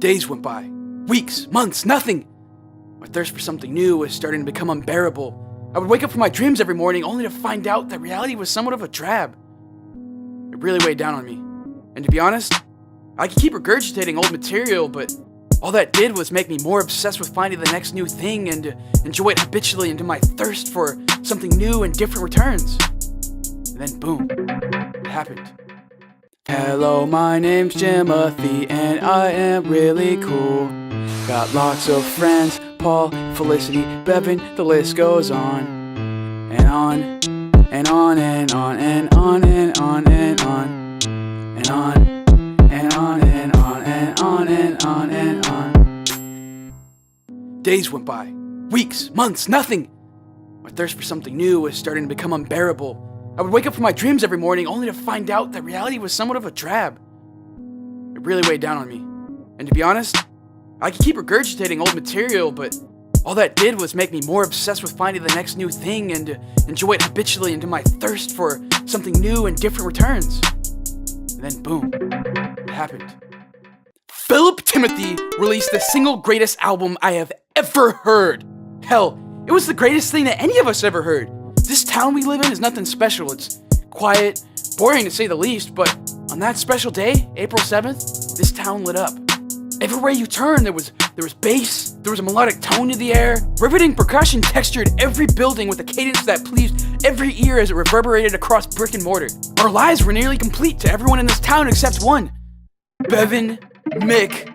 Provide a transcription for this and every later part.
Days went by. Weeks, months, nothing. My thirst for something new was starting to become unbearable. I would wake up from my dreams every morning only to find out that reality was somewhat of a drab. It really weighed down on me. And to be honest, I could keep regurgitating old material, but all that did was make me more obsessed with finding the next new thing and to enjoy it habitually until my thirst for something new and different returns. And then boom, it happened. Hello, my name's Jimothy, and I am really cool. Got lots of friends, Paul, Felicity, Bevin, the list goes on. And on, and on, and on, and on, and on, and on. And on, and on, and on, and on, and on, and on. Days went by. Weeks, months, nothing. My thirst for something new was starting to become unbearable. I would wake up from my dreams every morning only to find out that reality was somewhat of a drab. It really weighed down on me. And to be honest, I could keep regurgitating old material, but all that did was make me more obsessed with finding the next new thing and to enjoy it habitually until my thirst for something new and different returns. And then boom, it happened. Phillip Timothy released the single greatest album I have ever heard. Hell, it was the greatest thing that any of us ever heard. This town we live in is nothing special. It's quiet, boring to say the least, but on that special day, April 7th, this town lit up. Everywhere you turn, there was bass, there was a melodic tone to the air. Riveting percussion textured every building with a cadence that pleased every ear as it reverberated across brick and mortar. Our lives were nearly complete to everyone in this town except one. Bevin, Mick.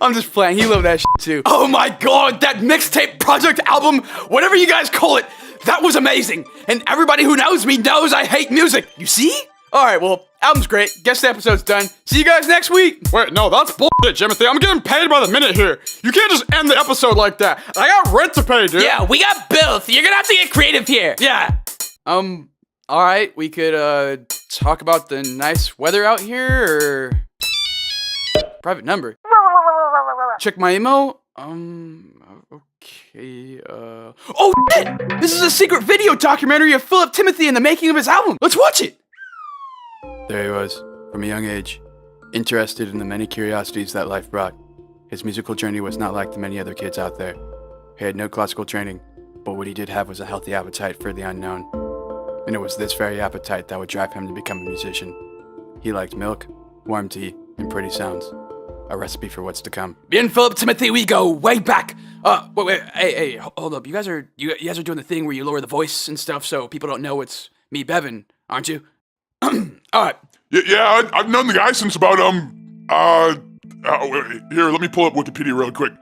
I'm just playing, he loved that shit too. Oh my god, that mixtape project album, whatever you guys call it, that was amazing. And everybody who knows me knows I hate music. You see? Alright, well, album's great. Guess the episode's done. See you guys next week. Wait, no, that's bullshit, Jimothy. I'm getting paid by the minute here. You can't just end the episode like that. I got rent to pay, dude. Yeah, we got bills. You're gonna have to get creative here. Yeah. Alright, we could, talk about the nice weather out here, or... Private number. Check my email. Okay, Oh, shit! This is a secret video documentary of Phillip Timothy and the making of his album. Let's watch it! There he was, from a young age, interested in the many curiosities that life brought. His musical journey was not like the many other kids out there. He had no classical training, but what he did have was a healthy appetite for the unknown. And it was this very appetite that would drive him to become a musician. He liked milk, warm tea, and pretty sounds. A recipe for what's to come. Me and Phillip Timothy, we go way back. Wait, hey, hold up. You guys are doing the thing where you lower the voice and stuff so people don't know it's me, Bevin, aren't you? Alright. Yeah, I've known the guy since about, here, let me pull up Wikipedia real quick.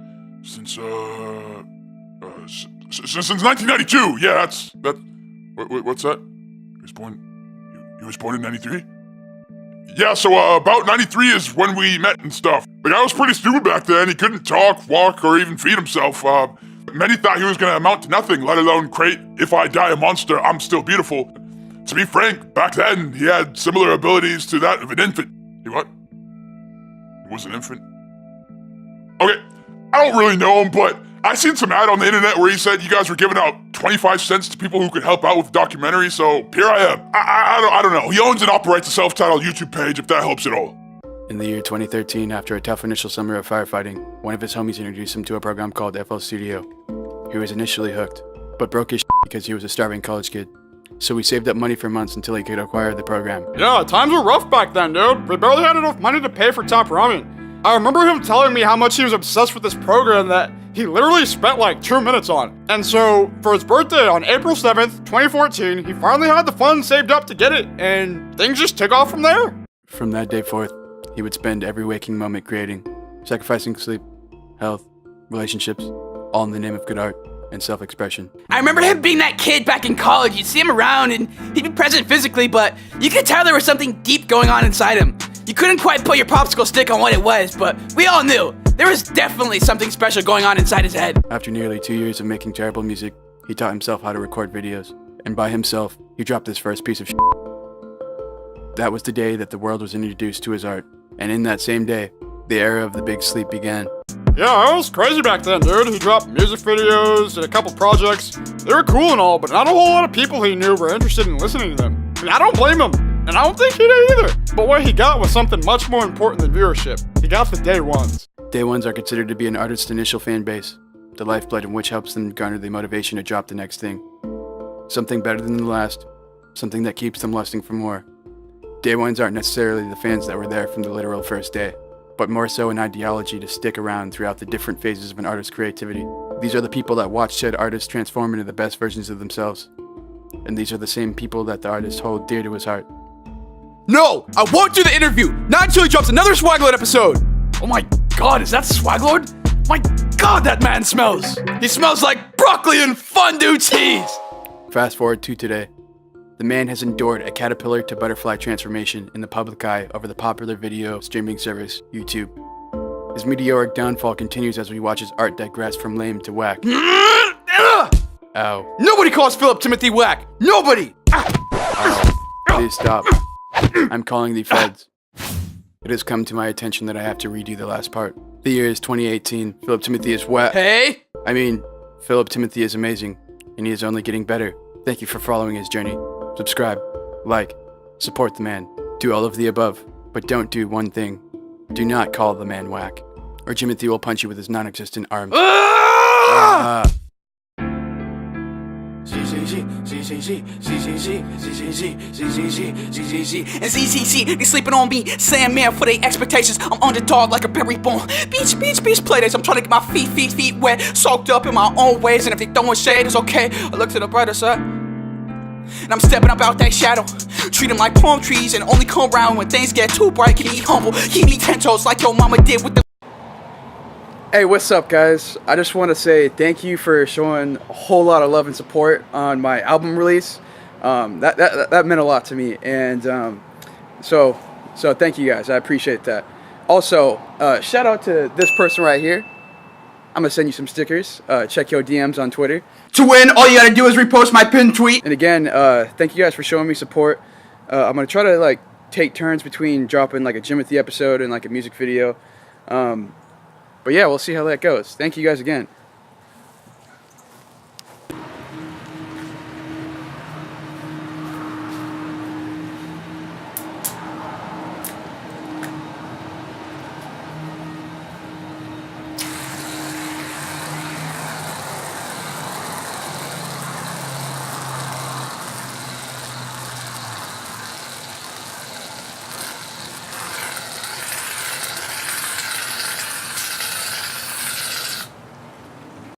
Since 1992, yeah, what's that? He was born in 93? Yeah, so, about 93 is when we met and stuff. The guy was pretty stupid back then. He couldn't talk, walk, or even feed himself. Many thought he was gonna amount to nothing, let alone create If I Die a Monster, I'm Still Beautiful. To be frank, back then, he had similar abilities to that of an infant. He what? He was an infant? Okay, I don't really know him, but I seen some ad on the internet where he said you guys were giving out 25 cents to people who could help out with the documentary, so here I am. I don't know. He owns and operates a self-titled YouTube page, if that helps at all. In the year 2013, after a tough initial summer of firefighting, one of his homies introduced him to a program called FL Studio. He was initially hooked, but broke his shit because he was a starving college kid. So he saved up money for months until he could acquire the program. Yeah, times were rough back then, dude. We barely had enough money to pay for top ramen. I remember him telling me how much he was obsessed with this program that he literally spent like 2 minutes on. And so, for his birthday on April 7th, 2014, he finally had the funds saved up to get it, and things just took off from there. From that day forth, he would spend every waking moment creating, sacrificing sleep, health, relationships, all in the name of good art and self-expression. I remember him being that kid back in college. You'd see him around and he'd be present physically, but you could tell there was something deep going on inside him. You couldn't quite put your popsicle stick on what it was, but we all knew there was definitely something special going on inside his head. After nearly 2 years of making terrible music, he taught himself how to record videos, and by himself, he dropped his first piece of shit. That was the day that the world was introduced to his art, and in that same day, the era of the big sleep began. Yeah, it was crazy back then, dude. He dropped music videos, did a couple projects. They were cool and all, but not a whole lot of people he knew were interested in listening to them. I mean, I don't blame him. And I don't think he did either. But what he got was something much more important than viewership. He got the day ones. Day ones are considered to be an artist's initial fan base, the lifeblood in which helps them garner the motivation to drop the next thing. Something better than the last, something that keeps them lusting for more. Day ones aren't necessarily the fans that were there from the literal first day, but more so an ideology to stick around throughout the different phases of an artist's creativity. These are the people that watch said artist transform into the best versions of themselves. And these are the same people that the artist hold dear to his heart. No, I won't do the interview. Not until he drops another Swaglord episode. Oh my God, is that Swaglord? My God, that man smells. He smells like broccoli and fondue cheese. Fast forward to today. The man has endured a caterpillar to butterfly transformation in the public eye over the popular video streaming service, YouTube. His meteoric downfall continues as we watch his art digress from lame to whack. Ow. Nobody calls Phillip Timothy whack. Nobody. Please stop. I'm calling the feds. It has come to my attention that I have to redo the last part. The year is 2018. Phillip Timothy is whack. Hey. Phillip Timothy is amazing, and he is only getting better. Thank you for following his journey. Subscribe, like, support the man. Do all of the above, but don't do one thing. Do not call the man whack, or Jimothy will punch you with his non-existent arms. And ZYZZ, they sleeping on me, saying man for their expectations. I'm underdog like a berry bone. Beach, play days. I'm trying to get my feet wet, soaked up in my own ways. And if they throwing shade, it's okay. I look to the brighter side. And I'm stepping up out that shadow. Treat them like palm trees and only come around when things get too bright. Keep me humble, keep me 10 toes like your mama did with the. Hey, what's up, guys? I just want to say thank you for showing a whole lot of love and support on my album release. That meant a lot to me, and so thank you guys. I appreciate that. Also, shout out to this person right here. I'm gonna send you some stickers. Check your DMs on Twitter. To win, all you gotta do is repost my pinned tweet. And again, thank you guys for showing me support. I'm gonna try to take turns between dropping a Jimothy episode and a music video. But yeah, we'll see how that goes. Thank you guys again.